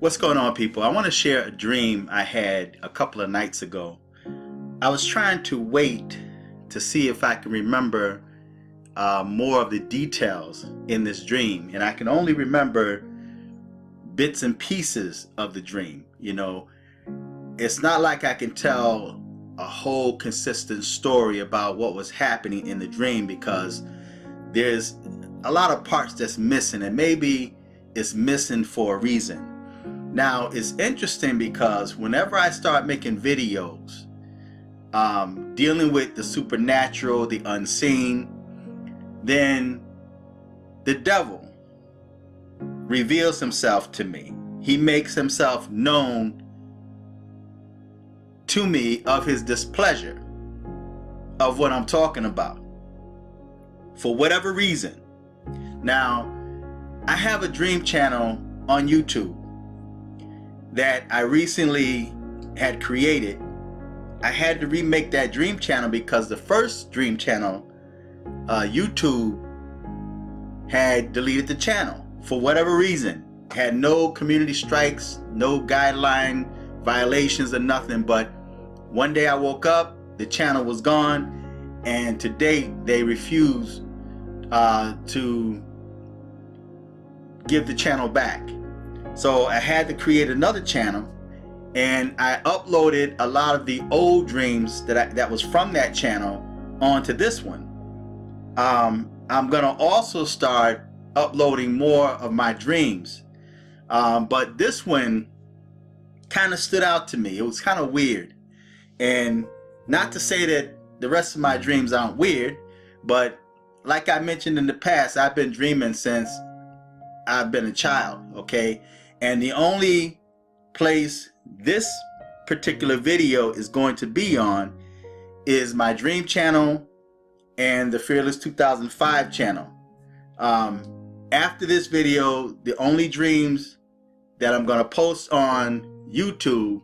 What's going on, people? I want to share a dream I had a couple of nights ago. I was trying to wait to see if I can remember more of the details in this dream, and I can only remember bits and pieces of the dream. It's not like I can tell a whole consistent story about what was happening in the dream, because there's a lot of parts that's missing, and maybe it's missing for a reason. Now, it's interesting because whenever I start making videos dealing with the supernatural, the unseen, then the devil reveals himself to me. He makes himself known to me of his displeasure of what I'm talking about, for whatever reason. Now, I have a dream channel on YouTube that I recently had created. I had to remake that dream channel because the first dream channel, YouTube had deleted the channel for whatever reason. Had no community strikes, no guideline violations or nothing, but one day I woke up, the channel was gone, and to date they refuse to give the channel back. So I had to create another channel, and I uploaded a lot of the old dreams that was from that channel onto this one. I'm gonna also start uploading more of my dreams, but this one kind of stood out to me. It was kind of weird, and not to say that the rest of my dreams aren't weird, but like I mentioned in the past, I've been dreaming since I've been a child, okay? And the only place this particular video is going to be on is my dream channel and the Fearless 2005 channel. After this video, the only dreams that I'm going to post on YouTube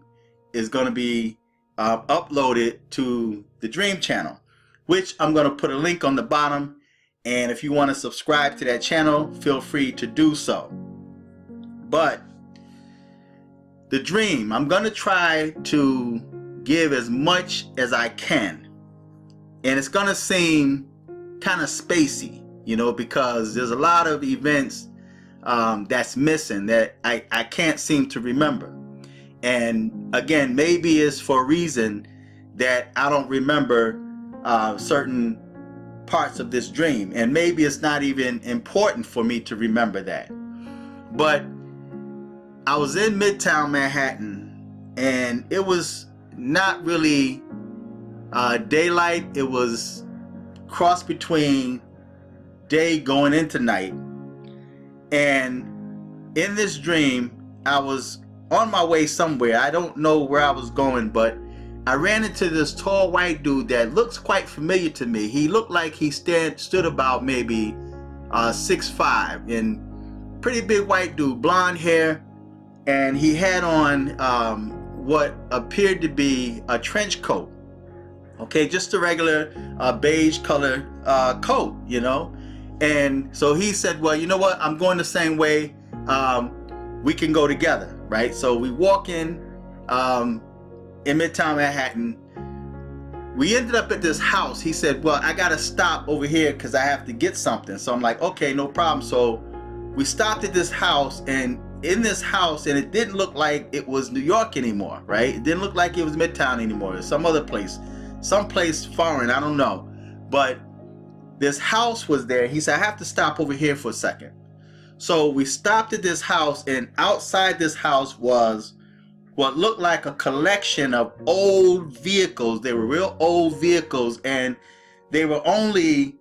is going to be uploaded to the dream channel, which I'm going to put a link on the bottom. And if you want to subscribe to that channel, feel free to do so. But the dream, I'm going to try to give as much as I can. And it's going to seem kind of spacey, because there's a lot of events that's missing that I can't seem to remember. And again, maybe it's for a reason that I don't remember certain parts of this dream, and maybe it's not even important for me to remember that. But I was in Midtown Manhattan, and it was not really daylight. It was cross between day going into night. And in this dream, I was on my way somewhere. I don't know where I was going, but I ran into this tall white dude that looks quite familiar to me. He looked like he stood about maybe 6'5", and pretty big white dude, blonde hair, and he had on what appeared to be a trench coat. Okay, just a regular beige color coat, And so he said, well, you know what? I'm going the same way. We can go together, right? So we walk in Midtown Manhattan. We ended up at this house. He said, well, I gotta stop over here because I have to get something. So I'm like, okay, no problem. So we stopped at this house, and in this house, and it didn't look like it was New York anymore, right? It didn't look like it was Midtown anymore. Some other place, someplace foreign, I don't know. But this house was there. He said, I have to stop over here for a second. So we stopped at this house, and outside this house was what looked like a collection of old vehicles. They were real old vehicles, and they were only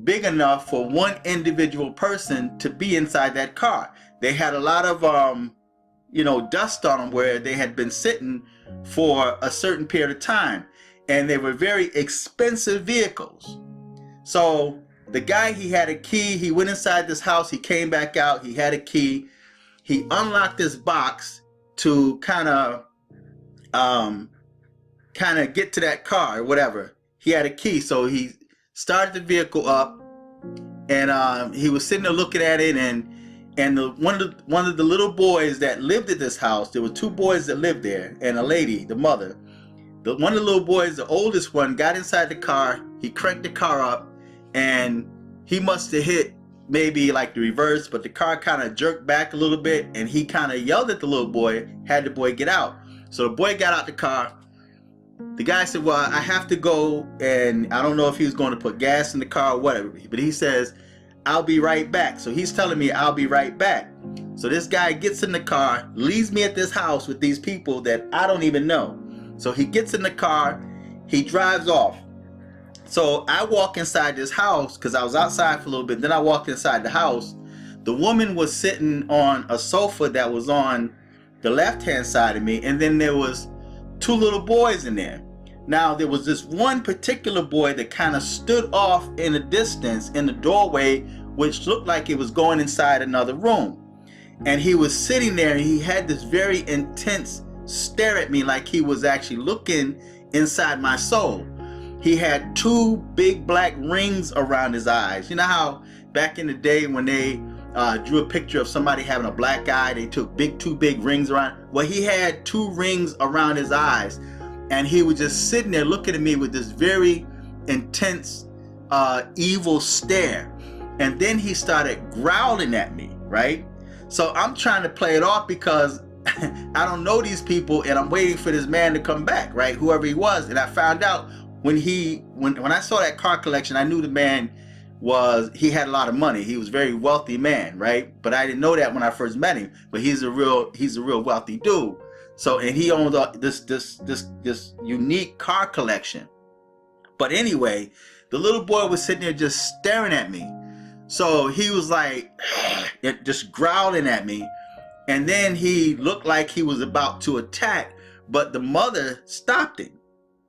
big enough for one individual person to be inside that car. They had a lot of dust on them where they had been sitting for a certain period of time, and they were very expensive vehicles. So the guy, he had a key. He went inside this house. He came back out. He had a key. He unlocked this box to kind of get to that car or whatever. He had a key, so he started the vehicle up, and he was sitting there looking at it, and And one of the little boys that lived at this house, there were two boys that lived there, and a lady, the mother. One of the little boys, the oldest one, got inside the car. He cranked the car up, and he must have hit maybe like the reverse, but the car kind of jerked back a little bit, and he kind of yelled at the little boy, had the boy get out. So the boy got out the car. The guy said, well, I have to go, and I don't know if he was going to put gas in the car or whatever, but he says, I'll be right back. So he's telling me I'll be right back. So this guy gets in the car, leaves me at this house with these people that I don't even know. So he gets in the car, he drives off. So I walk inside this house because I was outside for a little bit. Then I walked inside the house. The woman was sitting on a sofa that was on the left-hand side of me, and then there was two little boys in there. Now there was this one particular boy that kind of stood off in the distance in the doorway, which looked like it was going inside another room. And he was sitting there, and he had this very intense stare at me, like he was actually looking inside my soul. He had two big black rings around his eyes. You know how back in the day when they drew a picture of somebody having a black eye, they took two big rings around? Well, he had two rings around his eyes, and he was just sitting there looking at me with this very intense evil stare. And then he started growling at me, right? So I'm trying to play it off because I don't know these people, and I'm waiting for this man to come back, right? Whoever he was. And I found out when I saw that car collection, I knew the man he had a lot of money. He was a very wealthy man, right? But I didn't know that when I first met him. But he's a real wealthy dude. So, and he owned this unique car collection. But anyway, the little boy was sitting there just staring at me. So he was like just growling at me. And then he looked like he was about to attack, but the mother stopped him.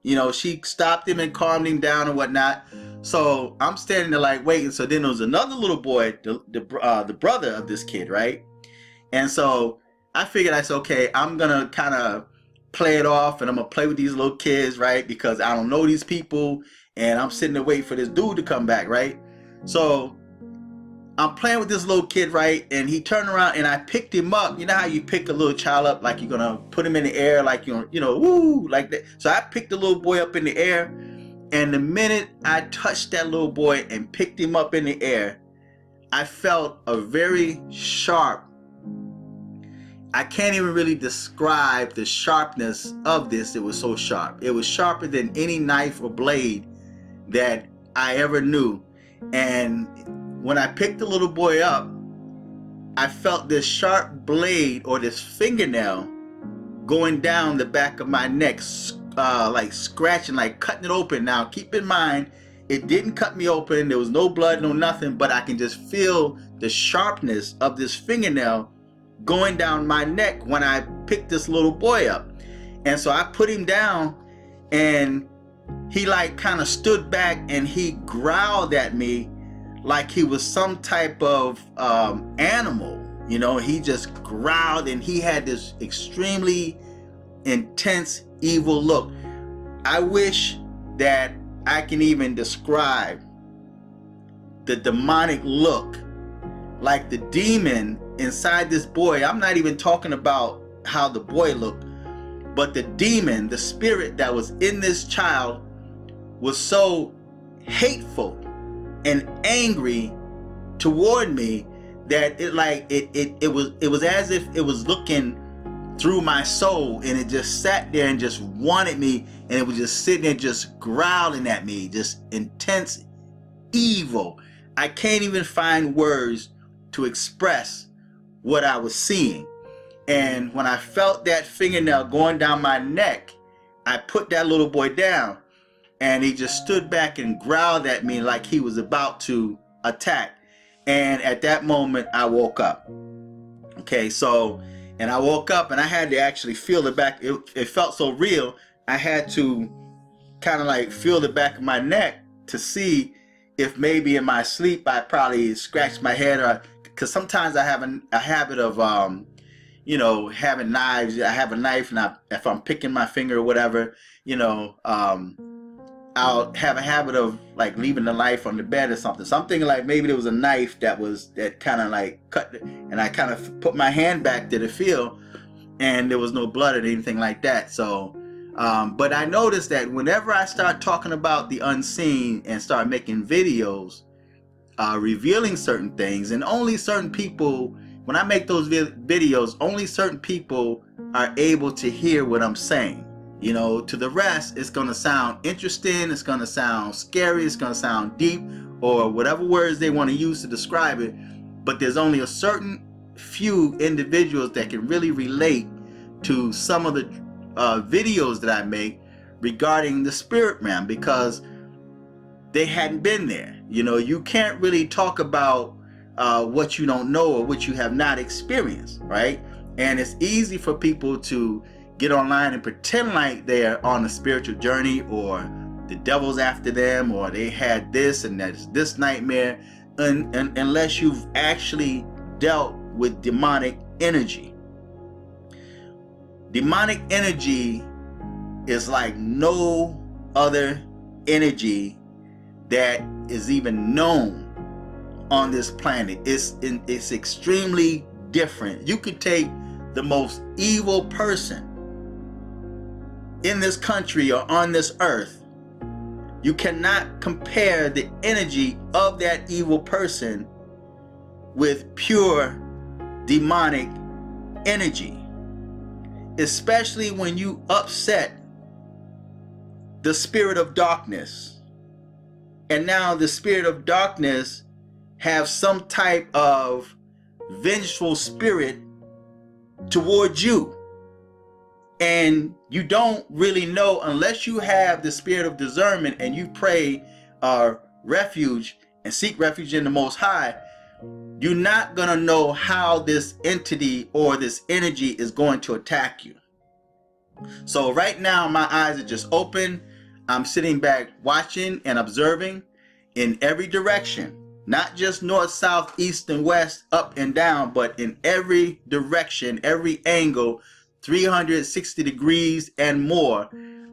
You know, she stopped him and calmed him down and whatnot. So I'm standing there like waiting. So then there was another little boy, the brother of this kid, right? And so I figured, I said, okay, I'm gonna kind of play it off, and I'm gonna play with these little kids, right? Because I don't know these people, and I'm sitting there waiting for this dude to come back, right? So I'm playing with this little kid, right? And he turned around, and I picked him up. You know how you pick a little child up, like you're gonna put him in the air, like you know, woo, like that. So I picked the little boy up in the air, and the minute I touched that little boy and picked him up in the air, I felt a very sharp, I can't even really describe the sharpness of this. It was so sharp. It was sharper than any knife or blade that I ever knew. And when I picked the little boy up, I felt this sharp blade or this fingernail going down the back of my neck, like scratching, like cutting it open. Now, keep in mind, it didn't cut me open. There was no blood, no nothing, but I can just feel the sharpness of this fingernail going down my neck when I picked this little boy up. And so I put him down, and he like kind of stood back, and he growled at me like he was some type of animal. You know, he just growled, and he had this extremely intense evil look. I wish that I can even describe the demonic look, like the demon inside this boy. I'm not even talking about how the boy looked, but the demon, the spirit that was in this child, was so hateful and angry toward me that it was as if it was looking through my soul, and it just sat there and just wanted me, and it was just sitting there just growling at me, just intense evil. I can't even find words to express what I was seeing. And when I felt that fingernail going down my neck, I put that little boy down, and he just stood back and growled at me like he was about to attack. And at that moment, I woke up. Okay, so, and I woke up, and I had to actually feel the back. It felt so real. I had to kind of like feel the back of my neck to see if maybe in my sleep I probably scratched my head, or because sometimes I have a habit of you know, having knives. I have a knife, and if I'm picking my finger or whatever, you know, I'll have a habit of like leaving the knife on the bed or something like maybe there was a knife that kind of like cut, and I kind of put my hand back, did it feel, and there was no blood or anything like that. So but I noticed that whenever I start talking about the unseen and start making videos revealing certain things, and only certain people, when I make those videos, only certain people are able to hear what I'm saying. You know, to the rest, it's going to sound interesting, it's going to sound scary, it's going to sound deep, or whatever words they want to use to describe it. But there's only a certain few individuals that can really relate to some of the videos that I make regarding the spirit realm, because they hadn't been there. You know, you can't really talk about what you don't know or what you have not experienced, right? And it's easy for people to get online and pretend like they're on a spiritual journey, or the devil's after them, or they had this and this nightmare, unless you've actually dealt with demonic energy. Demonic energy is like no other energy that is even known on this planet. It's extremely different. You could take the most evil person in this country or on this earth, you cannot compare the energy of that evil person with pure demonic energy, especially when you upset the spirit of darkness, and now the spirit of darkness have some type of vengeful spirit towards you. And you don't really know, unless you have the spirit of discernment and you pray refuge and seek refuge in the Most High, you're not going to know how this entity or this energy is going to attack you. So right now my eyes are just open. I'm sitting back watching and observing in every direction, not just north, south, east, and west, up and down, but in every direction, every angle, 360 degrees and more.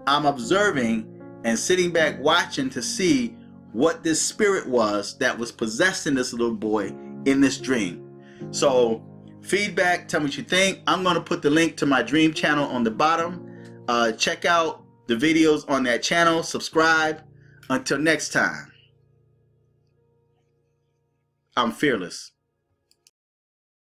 I'm observing and sitting back watching to see what this spirit was that was possessing this little boy in this dream. So feedback, tell me what you think. I'm going to put the link to my dream channel on the bottom. Check out the videos on that channel, subscribe. Until next time, I'm fearless.